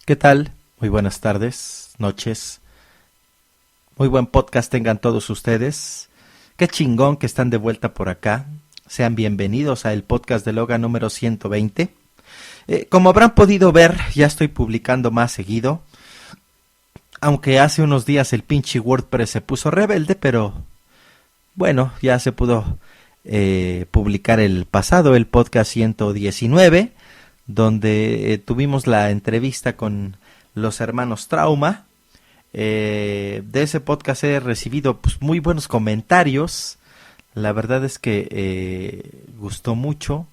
¿Qué tal? Muy buenas tardes, noches. Muy buen podcast tengan todos ustedes. Qué chingón que están de vuelta por acá. Sean bienvenidos a el podcast de Logan número 120. Como habrán podido ver, ya estoy publicando más seguido. Aunque hace unos días el pinche WordPress se puso rebelde, pero bueno, ya se pudo publicar el pasado, el podcast 119, donde tuvimos la entrevista con los hermanos Trauma. De ese podcast he recibido pues, muy buenos comentarios. La verdad es que gustó mucho.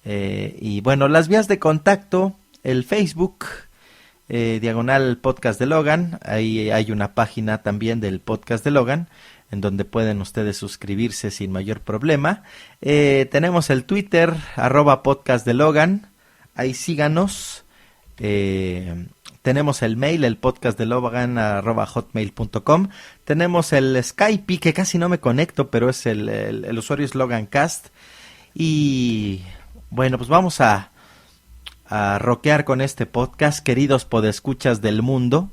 Y bueno, las vías de contacto, el Facebook, diagonal podcast de Logan. Ahí hay una página también del podcast de Logan, en donde pueden ustedes suscribirse sin mayor problema. Tenemos el Twitter, @podcast de Logan. Ahí síganos. Tenemos el mail, el podcast de Logan, @hotmail.com. Tenemos el Skype, que casi no me conecto, pero es el usuario es Logancast. Y bueno, pues vamos a rockear con este podcast, queridos podescuchas del mundo.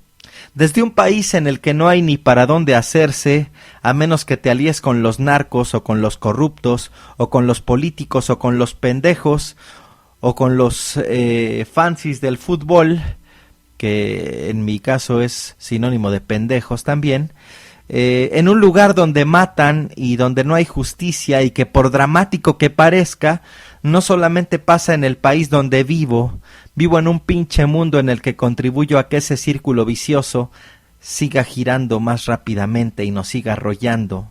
Desde un país en el que no hay ni para dónde hacerse, a menos que te alíes con los narcos, o con los corruptos, o con los políticos, o con los pendejos, o con los fancies del fútbol, que en mi caso es sinónimo de pendejos también, en un lugar donde matan y donde no hay justicia, y que por dramático que parezca, no solamente pasa en el país donde vivo en un pinche mundo en el que contribuyo a que ese círculo vicioso siga girando más rápidamente y nos siga arrollando.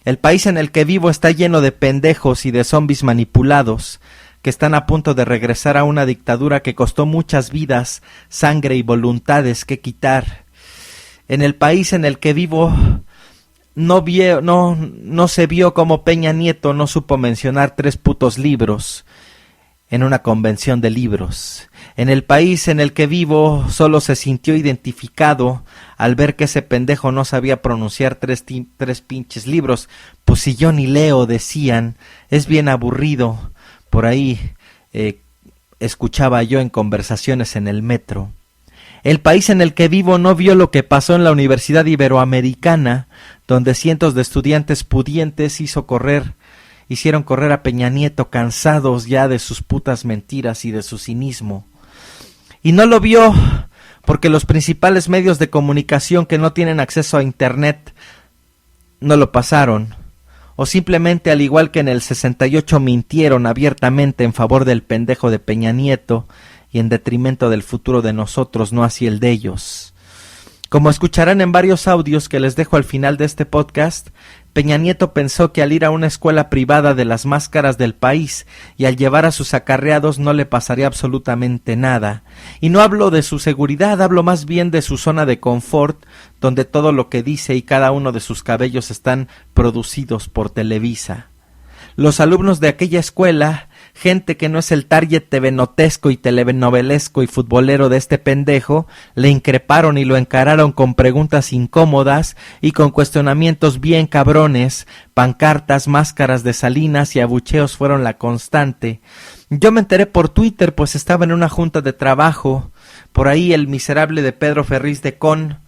El país en el que vivo está lleno de pendejos y de zombies manipulados, que están a punto de regresar a una dictadura que costó muchas vidas, sangre y voluntades que quitar. En el país en el que vivo no se vio cómo Peña Nieto no supo mencionar 3 putos libros en una convención de libros. En el país en el que vivo solo se sintió identificado al ver que ese pendejo no sabía pronunciar 3 pinches libros. Pues si yo ni leo, decían, es bien aburrido. Por ahí escuchaba yo en conversaciones en el metro. El país en el que vivo no vio lo que pasó en la Universidad Iberoamericana, donde cientos de estudiantes pudientes hicieron correr a Peña Nieto, cansados ya de sus putas mentiras y de su cinismo. Y no lo vio porque los principales medios de comunicación que no tienen acceso a internet no lo pasaron. O simplemente, al igual que en el 68, mintieron abiertamente en favor del pendejo de Peña Nieto y en detrimento del futuro de nosotros, no así el de ellos. Como escucharán en varios audios que les dejo al final de este podcast, Peña Nieto pensó que al ir a una escuela privada de las más caras del país y al llevar a sus acarreados no le pasaría absolutamente nada. Y no hablo de su seguridad, hablo más bien de su zona de confort, donde todo lo que dice y cada uno de sus cabellos están producidos por Televisa. Los alumnos de aquella escuela, gente que no es el target tevenotesco y telenovelesco y futbolero de este pendejo, le increparon y lo encararon con preguntas incómodas y con cuestionamientos bien cabrones. Pancartas, máscaras de Salinas y abucheos fueron la constante. Yo me enteré por Twitter, pues estaba en una junta de trabajo. Por ahí el miserable de Pedro Ferriz de Con,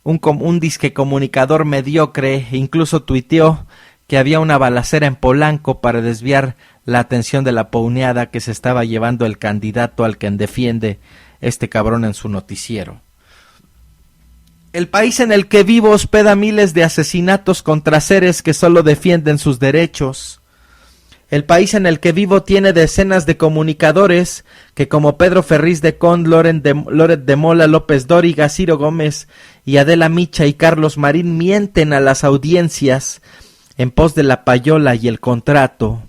un disque comunicador mediocre, incluso tuiteó que había una balacera en Polanco para desviar la atención de la pauneada que se estaba llevando el candidato al que defiende este cabrón en su noticiero. El país en el que vivo hospeda miles de asesinatos contra seres que solo defienden sus derechos. El país en el que vivo tiene decenas de comunicadores que, como Pedro Ferriz de Con, Loret de Mola, López Dóriga, Ciro Gómez y Adela Micha y Carlos Marín, mienten a las audiencias en pos de la payola y el contrato.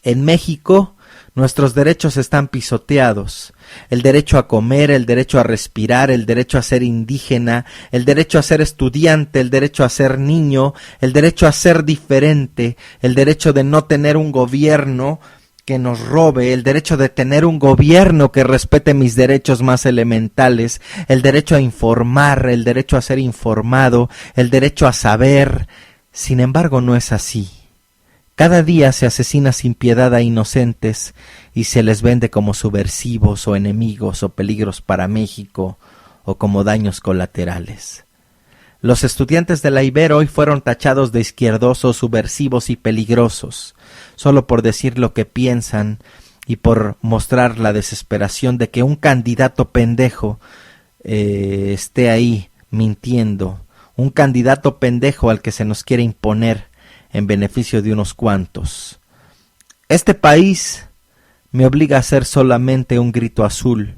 En México, nuestros derechos están pisoteados. El derecho a comer, el derecho a respirar, el derecho a ser indígena, el derecho a ser estudiante, el derecho a ser niño, el derecho a ser diferente, el derecho de no tener un gobierno que nos robe, el derecho de tener un gobierno que respete mis derechos más elementales, el derecho a informar, el derecho a ser informado, el derecho a saber. Sin embargo, no es así. Cada día se asesina sin piedad a inocentes y se les vende como subversivos o enemigos o peligros para México o como daños colaterales. Los estudiantes de la Ibero hoy fueron tachados de izquierdosos, subversivos y peligrosos, solo por decir lo que piensan y por mostrar la desesperación de que un candidato pendejo esté ahí mintiendo, un candidato pendejo al que se nos quiere imponer en beneficio de unos cuantos. Este país me obliga a ser solamente un grito azul.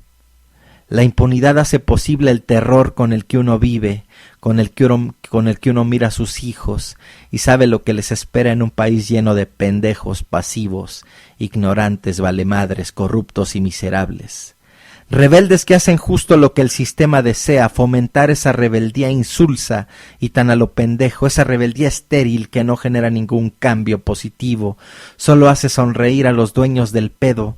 La impunidad hace posible el terror con el que uno vive, con el que uno mira a sus hijos y sabe lo que les espera en un país lleno de pendejos, pasivos, ignorantes, valemadres, corruptos y miserables. Rebeldes que hacen justo lo que el sistema desea, fomentar esa rebeldía insulsa y tan a lo pendejo, esa rebeldía estéril que no genera ningún cambio positivo, solo hace sonreír a los dueños del pedo,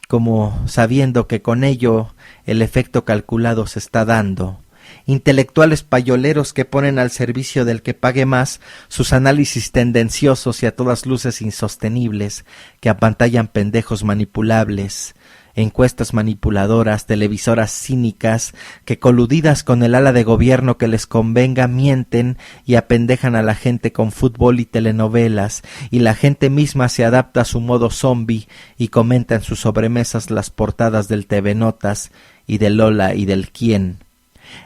como sabiendo que con ello el efecto calculado se está dando. Intelectuales payoleros que ponen al servicio del que pague más sus análisis tendenciosos y a todas luces insostenibles, que apantallan pendejos manipulables, encuestas manipuladoras, televisoras cínicas, que coludidas con el ala de gobierno que les convenga mienten y apendejan a la gente con fútbol y telenovelas, y la gente misma se adapta a su modo zombie y comenta en sus sobremesas las portadas del TV Notas y del Lola y del Quién.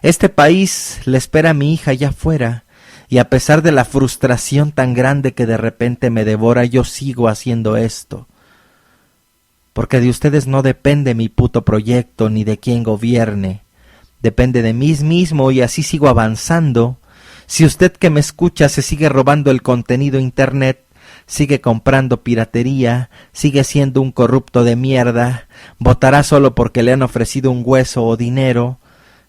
Este país le espera a mi hija allá afuera, y a pesar de la frustración tan grande que de repente me devora, yo sigo haciendo esto. Porque de ustedes no depende mi puto proyecto ni de quién gobierne. Depende de mí mismo y así sigo avanzando. Si usted que me escucha se sigue robando el contenido internet, sigue comprando piratería, sigue siendo un corrupto de mierda, votará solo porque le han ofrecido un hueso o dinero,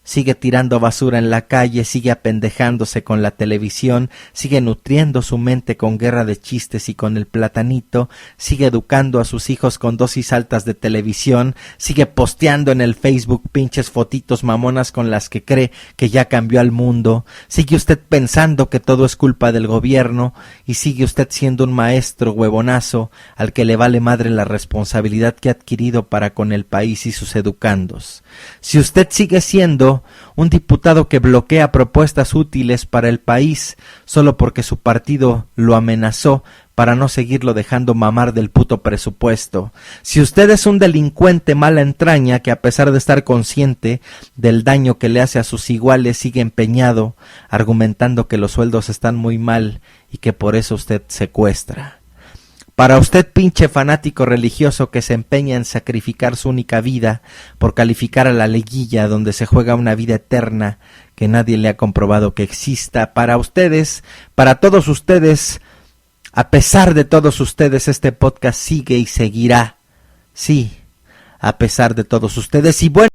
sigue tirando basura en la calle, sigue apendejándose con la televisión, sigue nutriendo su mente con guerra de chistes y con el platanito, sigue educando a sus hijos con dosis altas de televisión, sigue posteando en el Facebook pinches fotitos mamonas con las que cree que ya cambió al mundo, sigue usted pensando que todo es culpa del gobierno y sigue usted siendo un maestro huevonazo al que le vale madre la responsabilidad que ha adquirido para con el país y sus educandos. Si usted sigue siendo un diputado que bloquea propuestas útiles para el país solo porque su partido lo amenazó para no seguirlo dejando mamar del puto presupuesto. Si usted es un delincuente mala entraña que a pesar de estar consciente del daño que le hace a sus iguales sigue empeñado argumentando que los sueldos están muy mal y que por eso usted secuestra. Para usted, pinche fanático religioso que se empeña en sacrificar su única vida por calificar a la liguilla donde se juega una vida eterna que nadie le ha comprobado que exista, para ustedes, para todos ustedes, a pesar de todos ustedes, este podcast sigue y seguirá. Sí, a pesar de todos ustedes. Y bueno,